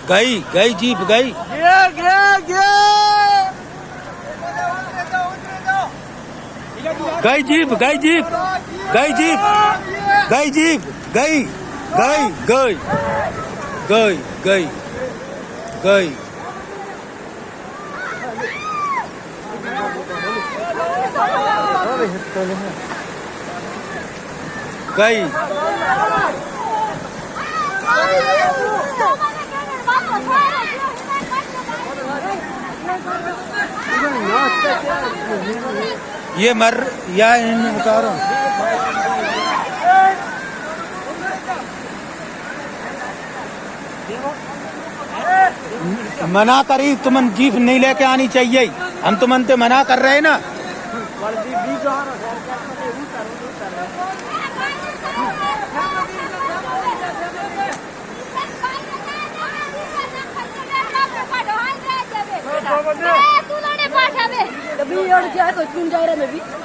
गई गई जीप गई गई जीप गई जीप गई जीप गई जीप गई गई गई गई गई गई गई ये मर या इन उतारो मना करी तुमन जीप नहीं लेके आनी चाहिए हम तुमन ते मना कर रहे ना तो चुन जा रहा है